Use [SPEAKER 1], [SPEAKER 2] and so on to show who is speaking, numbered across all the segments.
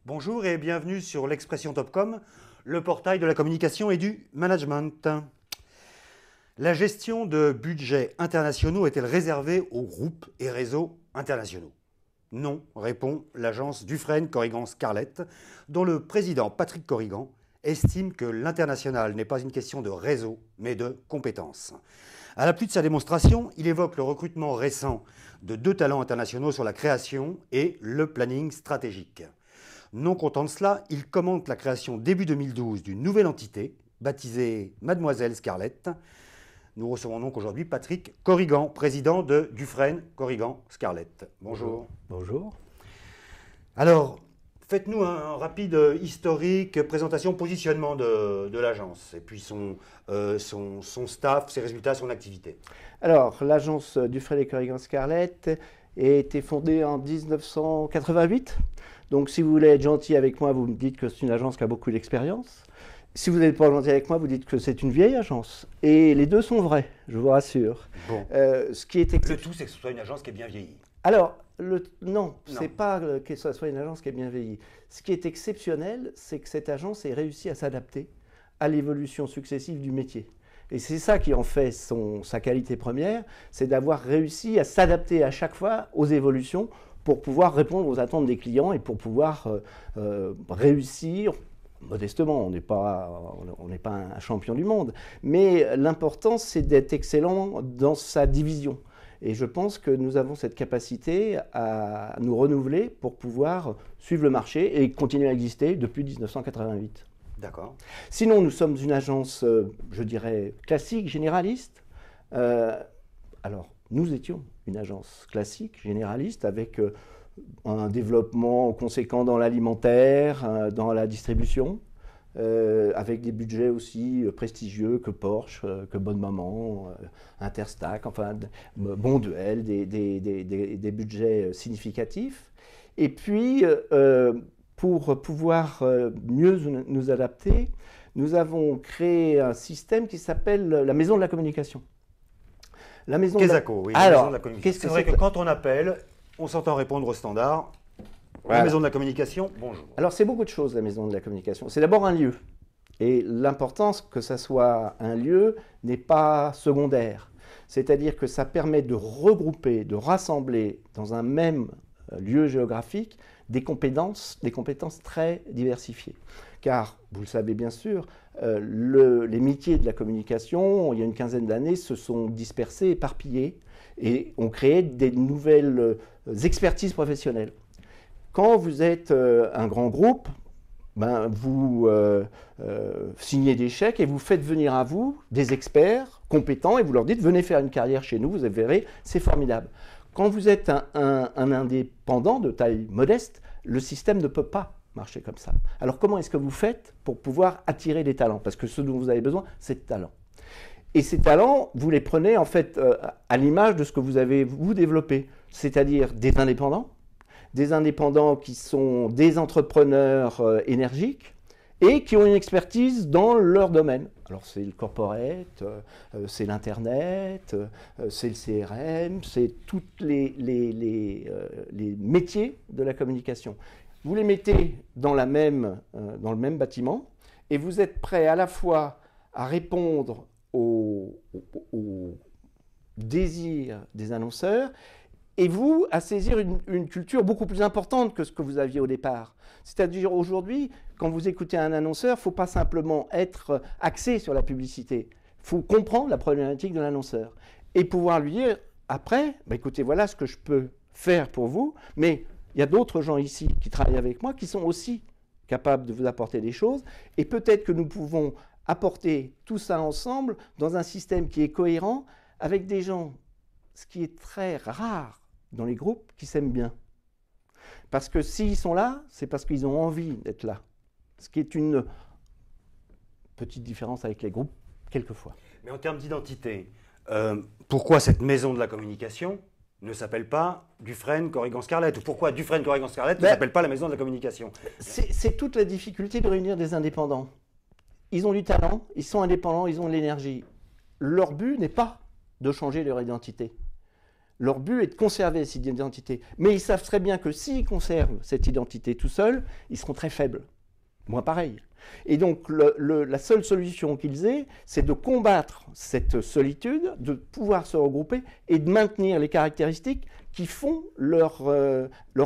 [SPEAKER 1] Bonjour et bienvenue sur l'Expression Topcom, le portail de la communication et du management. La gestion de budgets internationaux est-elle réservée aux groupes et réseaux internationaux? Non, répond l'agence Dufresne Corrigan Scarlett, dont le président Patrick Corrigan estime que l'international n'est pas une question de réseau, mais de compétences. À l'appui de sa démonstration, il évoque le recrutement récent de 2 talents internationaux sur la création et le planning stratégique. Non content de cela, il commente la création début 2012 d'une nouvelle entité, baptisée Mademoiselle Scarlett. Nous recevons donc aujourd'hui Patrick Corrigan, président de Dufresne Corrigan Scarlett. Bonjour.
[SPEAKER 2] Bonjour.
[SPEAKER 1] Alors, faites-nous un rapide historique, présentation, positionnement de l'agence, et puis son staff, ses résultats, son activité.
[SPEAKER 2] Alors, l'agence Dufresne Corrigan Scarlett a été fondée en 1988. Donc, si vous voulez être gentil avec moi, vous me dites que c'est une agence qui a beaucoup d'expérience. Si vous n'êtes pas gentil avec moi, vous dites que c'est une vieille agence. Et les deux sont vrais, je vous rassure.
[SPEAKER 1] Bon.
[SPEAKER 2] Ce qui est
[SPEAKER 1] Le tout, c'est que ce soit une agence qui est bien vieillie.
[SPEAKER 2] Alors, non, c'est pas que ce soit une agence qui est bien vieillie. Ce qui est exceptionnel, c'est que cette agence ait réussi à s'adapter à l'évolution successive du métier. Et c'est ça qui en fait sa qualité première, c'est d'avoir réussi à s'adapter à chaque fois aux évolutions pour pouvoir répondre aux attentes des clients et pour pouvoir réussir. Modestement, on n'est pas un champion du monde, mais l'important c'est d'être excellent dans sa division. Et je pense que nous avons cette capacité à nous renouveler pour pouvoir suivre le marché et continuer à exister depuis 1988.
[SPEAKER 1] D'accord.
[SPEAKER 2] Sinon, nous sommes une agence, je dirais, classique, généraliste. Alors, nous étions une agence classique, généraliste, avec un développement conséquent dans l'alimentaire, dans la distribution, avec des budgets aussi prestigieux que Porsche, que Bonne Maman, Interstack, enfin Bonduelle, des budgets significatifs. Et puis, pour pouvoir mieux nous adapter, nous avons créé un système qui s'appelle la Maison de la Communication.
[SPEAKER 1] La Maison de la Communication. C'est vrai que quand on appelle, on s'entend répondre au standard. Voilà. La Maison de la Communication, bonjour.
[SPEAKER 2] Alors, c'est beaucoup de choses, la Maison de la Communication. C'est d'abord un lieu. Et l'importance que ça soit un lieu n'est pas secondaire. C'est-à-dire que ça permet de regrouper, de rassembler dans un même lieu géographique des compétences très diversifiées. Car, vous le savez bien sûr, les métiers de la communication, il y a une quinzaine d'années, se sont dispersés, éparpillés, et ont créé des nouvelles expertises professionnelles. Quand vous êtes un grand groupe, vous signez des chèques et vous faites venir à vous des experts compétents et vous leur dites « venez faire une carrière chez nous, vous verrez, c'est formidable ». Quand vous êtes un indépendant de taille modeste, le système ne peut pas marcher comme ça. Alors comment est-ce que vous faites pour pouvoir attirer des talents? Parce que ce dont vous avez besoin, c'est de talents. Et ces talents, vous les prenez en fait à l'image de ce que vous avez vous développé, c'est-à-dire des indépendants qui sont des entrepreneurs énergiques et qui ont une expertise dans leur domaine. Alors c'est le corporate, c'est l'internet, c'est le CRM, c'est tous les métiers de la communication. Vous les mettez dans le même bâtiment et vous êtes prêt à la fois à répondre aux désirs des annonceurs et vous à saisir une culture beaucoup plus importante que ce que vous aviez au départ. C'est-à-dire aujourd'hui, quand vous écoutez un annonceur, il ne faut pas simplement être axé sur la publicité. Il faut comprendre la problématique de l'annonceur et pouvoir lui dire après, écoutez, voilà ce que je peux faire pour vous, mais il y a d'autres gens ici qui travaillent avec moi qui sont aussi capables de vous apporter des choses et peut-être que nous pouvons apporter tout ça ensemble dans un système qui est cohérent avec des gens, ce qui est très rare dans les groupes, qui s'aiment bien. Parce que s'ils sont là, c'est parce qu'ils ont envie d'être là. Ce qui est une petite différence avec les groupes, quelquefois.
[SPEAKER 1] Mais en termes d'identité, pourquoi cette maison de la communication ne s'appelle pas Dufresne Corrigan Scarlett? Ou pourquoi Dufresne Corrigan Scarlett ne s'appelle pas la maison de la communication?
[SPEAKER 2] C'est toute la difficulté de réunir des indépendants. Ils ont du talent, ils sont indépendants, ils ont de l'énergie. Leur but n'est pas de changer leur identité. Leur but est de conserver cette identité. Mais ils savent très bien que s'ils conservent cette identité tout seuls, ils seront très faibles. Moi, pareil. Et donc, la seule solution qu'ils aient, c'est de combattre cette solitude, de pouvoir se regrouper et de maintenir les caractéristiques qui font leur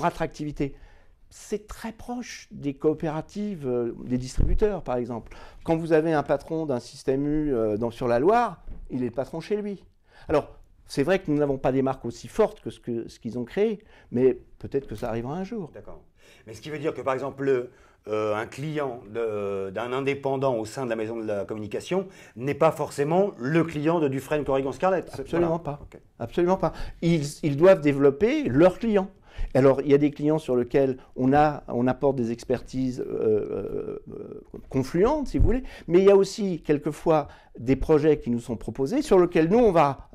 [SPEAKER 2] attractivité. C'est très proche des coopératives, des distributeurs, par exemple. Quand vous avez un patron d'un système U sur la Loire, il est le patron chez lui. Alors, c'est vrai que nous n'avons pas des marques aussi fortes que ce qu'ils ont créé, mais peut-être que ça arrivera un jour.
[SPEAKER 1] D'accord. Mais ce qui veut dire que, par exemple, un client d'un indépendant au sein de la maison de la communication n'est pas forcément le client de Dufresne Corrigan Scarlett.
[SPEAKER 2] Absolument pas. Okay. Absolument pas. Ils doivent développer leurs clients. Alors, il y a des clients sur lesquels on apporte des expertises confluentes, si vous voulez, mais il y a aussi quelquefois des projets qui nous sont proposés sur lesquels nous, on va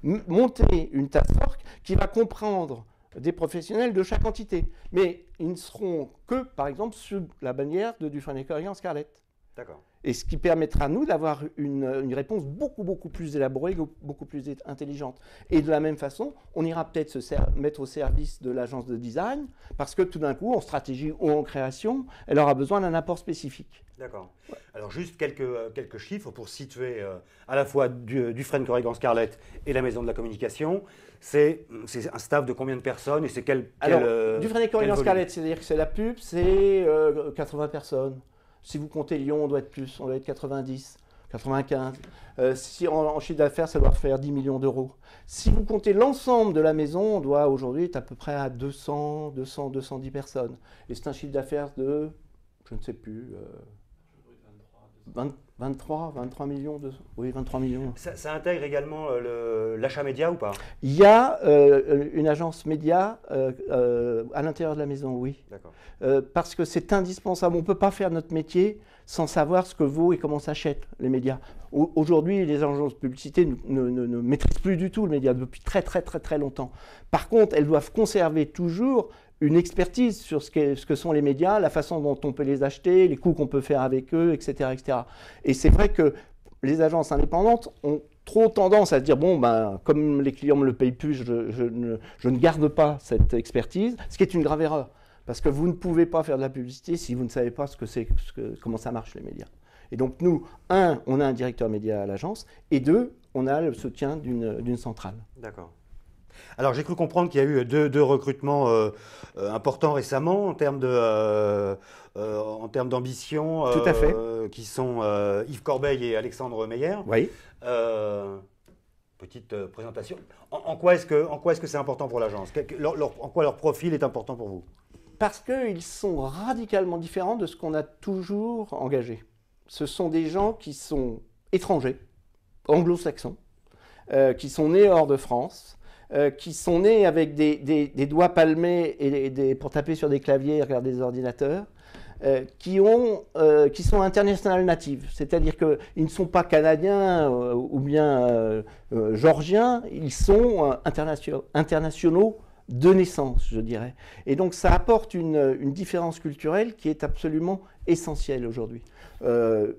[SPEAKER 2] monter une task force qui va comprendre des professionnels de chaque entité. Mais ils ne seront que, par exemple, sous la bannière de Dufresne Corrigan Scarlett.
[SPEAKER 1] D'accord.
[SPEAKER 2] Et ce qui permettra à nous d'avoir une réponse beaucoup plus élaborée, beaucoup plus intelligente. Et de la même façon, on ira peut-être se mettre au service de l'agence de design, parce que tout d'un coup, en stratégie ou en création, elle aura besoin d'un apport spécifique.
[SPEAKER 1] D'accord. Ouais. Alors juste quelques chiffres pour situer à la fois Dufresne Corrigan Scarlett et la maison de la communication. C'est un staff de combien de personnes et c'est
[SPEAKER 2] Dufresne Corrigan Scarlett, c'est-à-dire que c'est la pub, c'est 80 personnes. Si vous comptez Lyon, on doit être plus, on doit être 90, 95. Si en chiffre d'affaires, ça doit faire 10 millions d'euros. Si vous comptez l'ensemble de la maison, on doit aujourd'hui être à peu près à 210 personnes. Et c'est un chiffre d'affaires de, je ne sais plus, 23 millions de... Oui, 23 millions.
[SPEAKER 1] Ça intègre également l'achat média ou pas?
[SPEAKER 2] Il y a une agence média à l'intérieur de la maison, oui.
[SPEAKER 1] D'accord.
[SPEAKER 2] Parce que c'est indispensable. On ne peut pas faire notre métier sans savoir ce que vaut et comment s'achètent les médias. Aujourd'hui, les agences de publicité ne maîtrisent plus du tout le média depuis très longtemps. Par contre, elles doivent conserver toujours une expertise sur ce que sont les médias, la façon dont on peut les acheter, les coûts qu'on peut faire avec eux, etc. etc. Et c'est vrai que les agences indépendantes ont trop tendance à se dire, bon, ben, comme les clients ne me le payent plus, je ne garde pas cette expertise, ce qui est une grave erreur. Parce que vous ne pouvez pas faire de la publicité si vous ne savez pas comment ça marche les médias. Et donc nous, un, on a un directeur média à l'agence, et deux, on a le soutien d'une centrale.
[SPEAKER 1] D'accord. Alors j'ai cru comprendre qu'il y a eu deux recrutements importants récemment en termes d'ambition.
[SPEAKER 2] Tout à fait.
[SPEAKER 1] Qui sont Yves Corbeil et Alexandre Meyer.
[SPEAKER 2] Oui.
[SPEAKER 1] Petite présentation. En quoi est-ce que c'est important pour l'agence? En quoi leur profil est important pour vous?
[SPEAKER 2] Parce qu'ils sont radicalement différents de ce qu'on a toujours engagé. Ce sont des gens qui sont étrangers, anglo-saxons, qui sont nés hors de France, qui sont nés avec des doigts palmés pour taper sur des claviers et regarder des ordinateurs, qui sont international natives, c'est-à-dire qu'ils ne sont pas canadiens ou bien georgiens, ils sont internationaux de naissance, je dirais. Et donc ça apporte une différence culturelle qui est absolument essentielle aujourd'hui.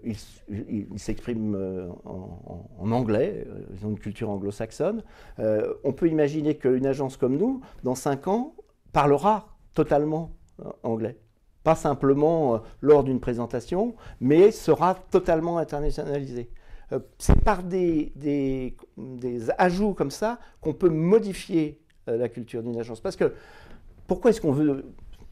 [SPEAKER 2] Ils s'expriment en anglais, ils ont une culture anglo-saxonne. On peut imaginer qu'une agence comme nous, dans 5 ans, parlera totalement anglais. Pas simplement lors d'une présentation, mais sera totalement internationalisée. C'est par des ajouts comme ça qu'on peut modifier la culture d'une agence. Parce que pourquoi est-ce qu'on veut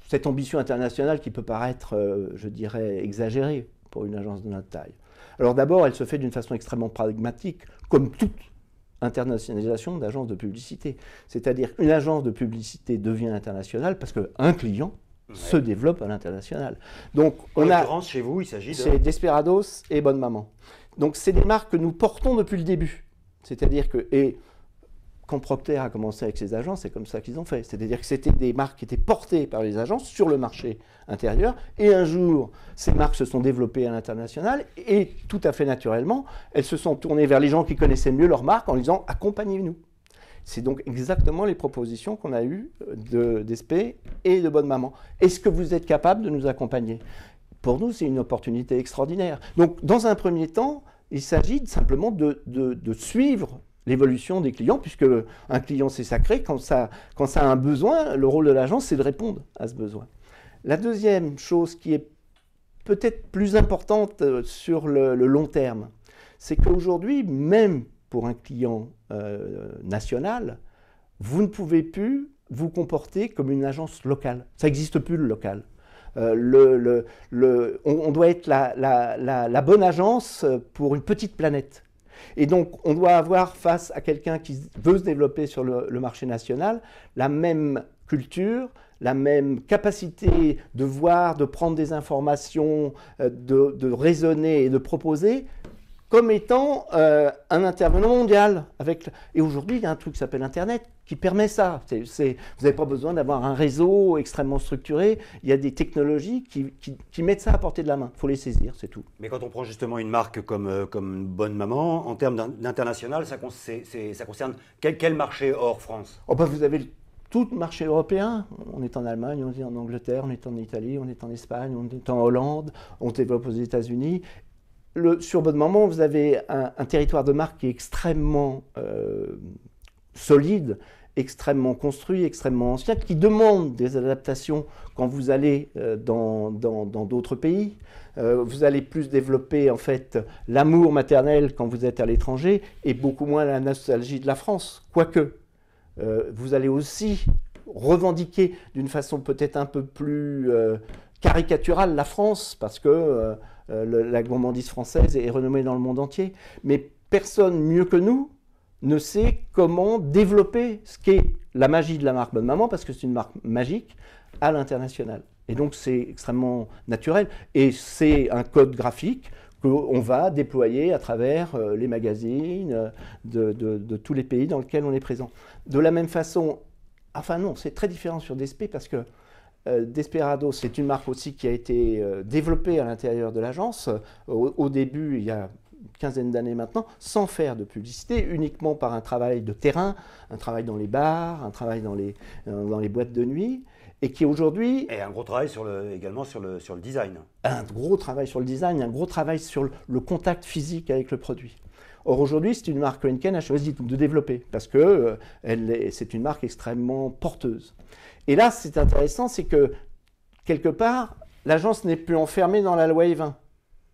[SPEAKER 2] cette ambition internationale qui peut paraître, je dirais, exagérée pour une agence de notre taille? Alors d'abord, elle se fait d'une façon extrêmement pragmatique, comme toute internationalisation d'agence de publicité. C'est-à-dire qu'une agence de publicité devient internationale parce qu'un client se développe à l'international. Donc,
[SPEAKER 1] en l'occurrence, chez vous, il s'agit de...
[SPEAKER 2] C'est Desperados et Bonne Maman. Donc, c'est des marques que nous portons depuis le début. C'est-à-dire que... Et quand Procter a commencé avec ses agences, c'est comme ça qu'ils ont fait. C'est-à-dire que c'était des marques qui étaient portées par les agences sur le marché intérieur. Et un jour, ces marques se sont développées à l'international et tout à fait naturellement, elles se sont tournées vers les gens qui connaissaient mieux leurs marques en disant « accompagnez-nous ». C'est donc exactement les propositions qu'on a eues d'Espé et de Bonne Maman. Est-ce que vous êtes capable de nous accompagner? Pour nous, c'est une opportunité extraordinaire. Donc, dans un premier temps, il s'agit simplement de suivre l'évolution des clients, puisque un client c'est sacré, quand ça a un besoin, le rôle de l'agence c'est de répondre à ce besoin. La deuxième chose qui est peut-être plus importante sur le long terme, c'est qu'aujourd'hui, même pour un client national, vous ne pouvez plus vous comporter comme une agence locale. Ça n'existe plus le local. On doit être la bonne agence pour une petite planète. Et donc, on doit avoir face à quelqu'un qui veut se développer sur le marché national la même culture, la même capacité de voir, de prendre des informations, de raisonner et de proposer, comme étant un intervenant mondial. Et aujourd'hui, il y a un truc qui s'appelle Internet qui permet ça. Vous n'avez pas besoin d'avoir un réseau extrêmement structuré. Il y a des technologies qui mettent ça à portée de la main. Il faut les saisir, c'est tout.
[SPEAKER 1] Mais quand on prend justement une marque comme Bonne Maman, en termes d'international, ça concerne quel marché hors France?
[SPEAKER 2] Vous avez tout le marché européen. On est en Allemagne, on est en Angleterre, on est en Italie, on est en Espagne, on est en Hollande, on développe aux États-Unis. Sur Bonne Maman, vous avez un territoire de marque qui est extrêmement solide, extrêmement construit, extrêmement ancien, qui demande des adaptations quand vous allez dans d'autres pays. Vous allez plus développer en fait l'amour maternel quand vous êtes à l'étranger et beaucoup moins la nostalgie de la France. Quoique, vous allez aussi revendiquer d'une façon peut-être un peu plus caricaturale la France, parce que la gourmandise française est renommée dans le monde entier. Mais personne mieux que nous ne sait comment développer ce qu'est la magie de la marque Bonne Maman, parce que c'est une marque magique à l'international. Et donc c'est extrêmement naturel. Et c'est un code graphique qu'on va déployer à travers les magazines de tous les pays dans lesquels on est présent. De la même façon, enfin non, c'est très différent sur Despé, parce que Desperado, c'est une marque aussi qui a été développée à l'intérieur de l'agence. Au début, il y a une quinzaine d'années maintenant, sans faire de publicité, uniquement par un travail de terrain, un travail dans les bars, un travail dans les boîtes de nuit, et qui aujourd'hui...
[SPEAKER 1] Et un gros travail également sur le design.
[SPEAKER 2] Un gros travail sur le design, un gros travail sur le contact physique avec le produit. Or aujourd'hui, c'est une marque que Henken a choisi de développer, parce que c'est une marque extrêmement porteuse. Et là, c'est intéressant, c'est que, quelque part, l'agence n'est plus enfermée dans la loi E20.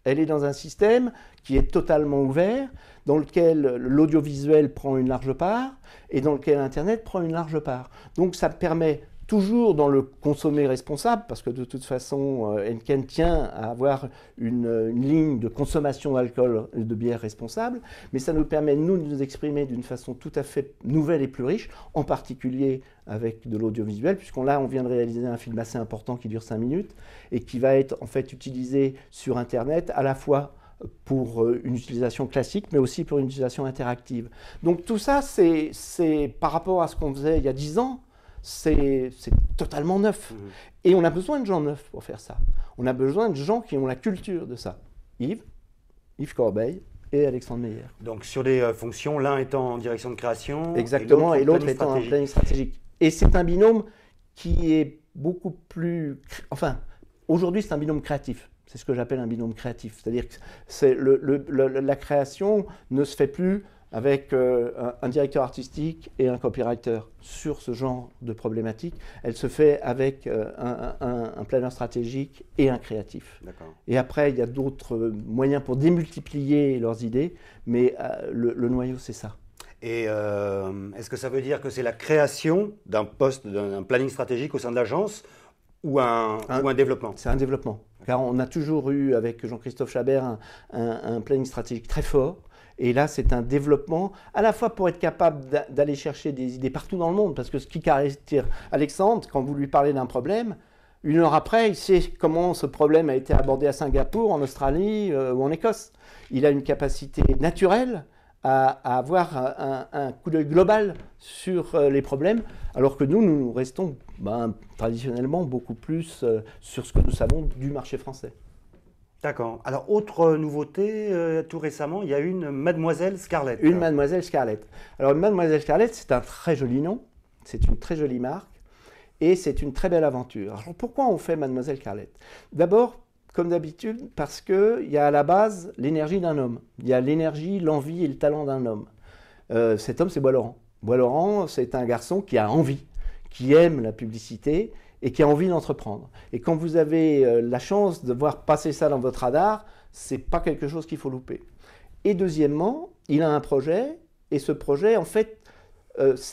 [SPEAKER 2] Elle est dans un système qui est totalement ouvert, dans lequel l'audiovisuel prend une large part, et dans lequel Internet prend une large part. Donc ça permet, toujours dans le consommer responsable, parce que de toute façon, Henken tient à avoir une ligne de consommation d'alcool et de bière responsable, mais ça nous permet, nous, de nous exprimer d'une façon tout à fait nouvelle et plus riche, en particulier avec de l'audiovisuel, puisqu'on vient de réaliser un film assez important qui dure 5 minutes, et qui va être en fait utilisé sur Internet, à la fois pour une utilisation classique, mais aussi pour une utilisation interactive. Donc tout ça, c'est par rapport à ce qu'on faisait il y a 10 ans, c'est totalement neuf. Et on a besoin de gens neufs pour faire ça. On a besoin de gens qui ont la culture de ça. Yves Corbeil et Alexandre Meyer.
[SPEAKER 1] Donc sur les fonctions, l'un étant en direction de création,
[SPEAKER 2] exactement, et l'autre étant en planning stratégique. Et c'est un binôme qui est beaucoup plus... Enfin, aujourd'hui, c'est un binôme créatif. C'est ce que j'appelle un binôme créatif. C'est-à-dire que la création ne se fait plus avec un directeur artistique et un copywriter sur ce genre de problématique. Elle se fait avec un planeur stratégique et un créatif. Et après, il y a d'autres moyens pour démultiplier leurs idées, mais le noyau, c'est ça.
[SPEAKER 1] Et est-ce que ça veut dire que c'est la création d'un poste, d'un planning stratégique au sein de l'agence ou un développement? C'est
[SPEAKER 2] un développement. Car on a toujours eu, avec Jean-Christophe Chabert, un planning stratégique très fort. Et là, c'est un développement, à la fois pour être capable d'aller chercher des idées partout dans le monde, parce que ce qui caractérise Alexandre, quand vous lui parlez d'un problème, 1 heure après, il sait comment ce problème a été abordé à Singapour, en Australie ou en Écosse. Il a une capacité naturelle à avoir un coup d'œil global sur les problèmes, alors que nous restons traditionnellement beaucoup plus sur ce que nous savons du marché français.
[SPEAKER 1] D'accord. Alors, autre nouveauté, tout récemment, il y a une Mademoiselle Scarlett.
[SPEAKER 2] Une Mademoiselle Scarlett. Alors, Mademoiselle Scarlett, c'est un très joli nom, c'est une très jolie marque, et c'est une très belle aventure. Alors, pourquoi on fait Mademoiselle Scarlett? D'abord, comme d'habitude, parce qu'il y a à la base l'énergie d'un homme. Il y a l'énergie, l'envie et le talent d'un homme. Cet homme, c'est Bois-Laurent. Bois-Laurent, c'est un garçon qui a envie, qui aime la publicité et qui a envie d'entreprendre. Et quand vous avez la chance de voir passer ça dans votre radar, c'est pas quelque chose qu'il faut louper. Et deuxièmement, il a un projet, et ce projet, en fait,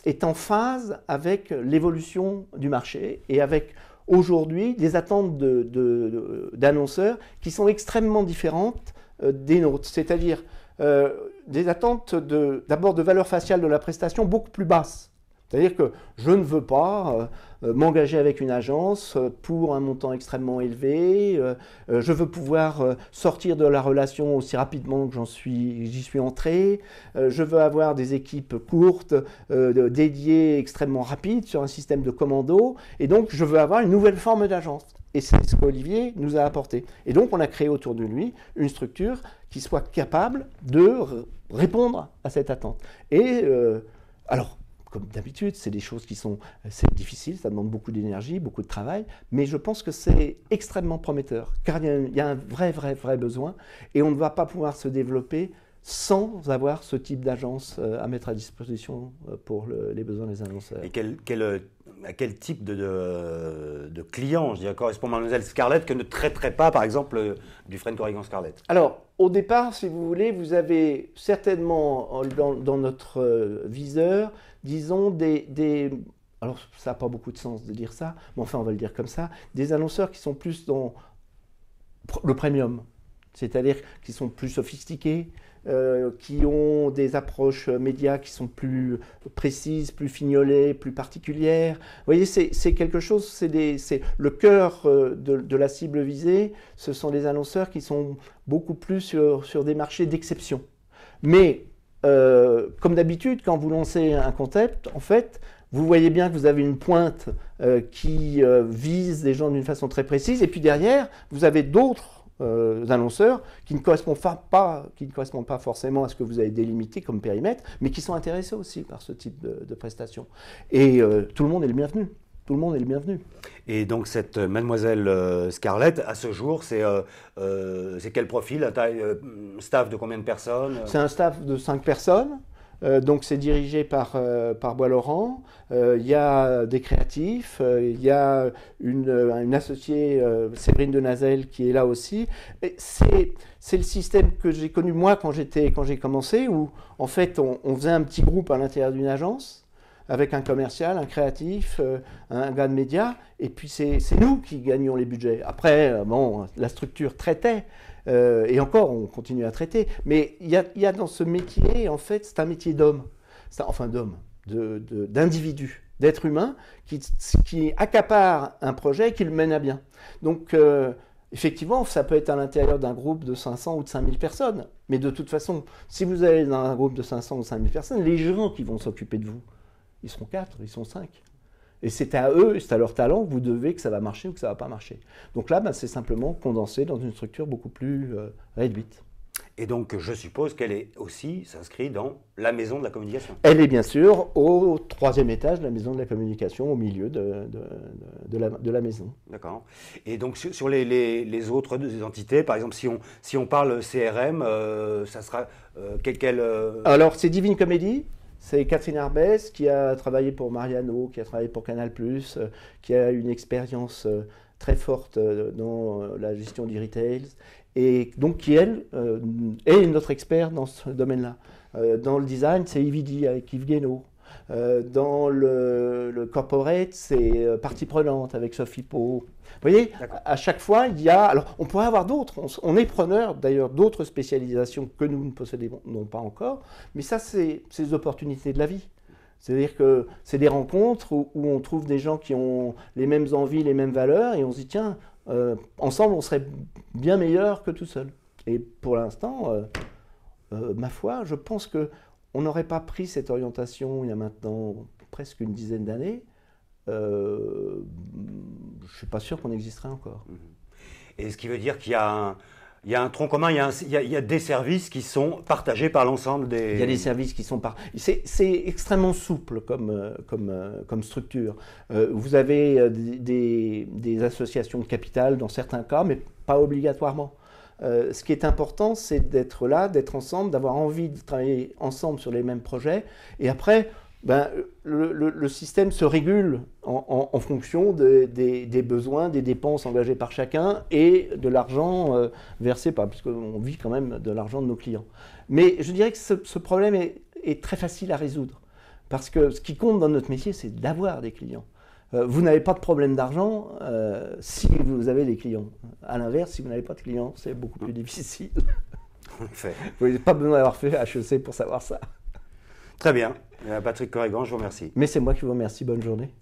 [SPEAKER 2] est en phase avec l'évolution du marché et avec aujourd'hui des attentes d'annonceurs qui sont extrêmement différentes des nôtres. C'est-à-dire des attentes d'abord de valeur faciale de la prestation beaucoup plus basse. C'est-à-dire que je ne veux pas m'engager avec une agence pour un montant extrêmement élevé. Je veux pouvoir sortir de la relation aussi rapidement que j'y suis entré. Je veux avoir des équipes courtes, dédiées, extrêmement rapides sur un système de commando. Et donc, je veux avoir une nouvelle forme d'agence. Et c'est ce qu'Olivier nous a apporté. Et donc, on a créé autour de lui une structure qui soit capable de répondre à cette attente. Et alors, comme d'habitude, c'est des choses c'est difficile, ça demande beaucoup d'énergie, beaucoup de travail, mais je pense que c'est extrêmement prometteur, car il y a un vrai besoin, et on ne va pas pouvoir se développer sans avoir ce type d'agence à mettre à disposition pour les besoins des annonceurs.
[SPEAKER 1] Et à quel type de client, je dirais, correspond Mademoiselle Scarlett que ne traiterait pas, par exemple, Dufresne Corrigan Scarlett?
[SPEAKER 2] Alors, au départ, si vous voulez, vous avez certainement dans notre viseur, disons, alors ça n'a pas beaucoup de sens de dire ça, mais enfin on va le dire comme ça, des annonceurs qui sont plus dans le premium, c'est-à-dire qui sont plus sophistiqués, qui ont des approches médias qui sont plus précises, plus fignolées, plus particulières. Vous voyez, c'est quelque chose, c'est le cœur de la cible visée, ce sont des annonceurs qui sont beaucoup plus sur des marchés d'exception. Mais, comme d'habitude, quand vous lancez un concept, en fait, vous voyez bien que vous avez une pointe qui vise des gens d'une façon très précise, et puis derrière, vous avez d'autres annonceurs qui ne correspondent pas forcément à ce que vous avez délimité comme périmètre, mais qui sont intéressés aussi par ce type de prestations. Et tout le monde est le bienvenu. Tout le monde est le bienvenu.
[SPEAKER 1] Et donc cette Mademoiselle Scarlett, à ce jour, c'est quel profil, la taille, staff de combien de personnes?
[SPEAKER 2] C'est un staff de 5 personnes. Donc c'est dirigé par Bois-Laurent. Il y a des créatifs, il y a une associée, Séverine de Nazel, qui est là aussi. C'est le système que j'ai connu moi quand j'ai commencé, où en fait on faisait un petit groupe à l'intérieur d'une agence, avec un commercial, un créatif, un gars de médias, et puis c'est nous qui gagnions les budgets. Après, bon, la structure traitait, et encore, on continue à traiter. Mais il y a dans ce métier, en fait, c'est un métier d'homme, enfin d'homme, d'individu, d'être humain, qui accapare un et qui le mène à bien. Donc, effectivement, ça peut être à l'intérieur d'un groupe de 500 ou de 5000 personnes. Mais de toute façon, si vous allez dans un groupe de 500 ou 5000 personnes, les gens qui vont s'occuper de vous, ils seront 4, ils sont 5. Et c'est à eux, c'est à leur talent que vous devez que ça va marcher ou que ça ne va pas marcher. Donc là, c'est simplement condensé dans une structure beaucoup plus réduite.
[SPEAKER 1] Et donc, je suppose qu'elle est aussi s'inscrit dans la maison de la communication.
[SPEAKER 2] Elle est bien sûr au 3e étage de la maison de la communication, au milieu de la maison.
[SPEAKER 1] D'accord. Et donc, sur les autres entités, par exemple, si on parle CRM, ça sera quel...
[SPEAKER 2] Alors, c'est Divine Comedy. C'est Catherine Arbès qui a travaillé pour Mariano, qui a travaillé pour Canal+, qui a une expérience très forte dans la gestion du retail, et donc qui, elle, est notre expert dans ce domaine-là. Dans le design, c'est Ividi avec Yves Guénaud. Dans le corporate, c'est Partie Prenante avec Sophie Pau. Vous voyez, à chaque fois, il y a... Alors, on pourrait avoir d'autres. On est preneur, d'ailleurs, d'autres spécialisations que nous ne possédons pas encore. Mais ça, c'est les opportunités de la vie. C'est-à-dire que c'est des rencontres où on trouve des gens qui ont les mêmes envies, les mêmes valeurs, et on se dit, tiens, ensemble, on serait bien meilleur que tout seul. Et pour l'instant, ma foi, je pense qu'on n'aurait pas pris cette orientation il y a maintenant presque une dizaine d'années. Je ne suis pas sûr qu'on existerait encore.
[SPEAKER 1] Et ce qui veut dire qu'il y a un tronc commun, il y a des services qui sont partagés par l'ensemble des...
[SPEAKER 2] Il y a des services qui sont partagés. C'est extrêmement souple comme structure. Vous avez des associations de capital dans certains cas, mais pas obligatoirement. Ce qui est important, c'est d'être là, d'être ensemble, d'avoir envie de travailler ensemble sur les mêmes projets. Et après, le système se régule en fonction des besoins, des dépenses engagées par chacun et de l'argent versé par, puisqu'on vit quand même de l'argent de nos clients. Mais je dirais que ce problème est très facile à résoudre. Parce que ce qui compte dans notre métier, c'est d'avoir des clients. Vous n'avez pas de problème d'argent si vous avez des clients. À l'inverse, si vous n'avez pas de clients, c'est beaucoup plus difficile.
[SPEAKER 1] En effet.
[SPEAKER 2] Vous n'avez pas besoin d'avoir fait HEC pour savoir ça.
[SPEAKER 1] Très bien. Patrick Corrigan, je vous remercie.
[SPEAKER 2] Mais c'est moi qui vous remercie. Bonne journée.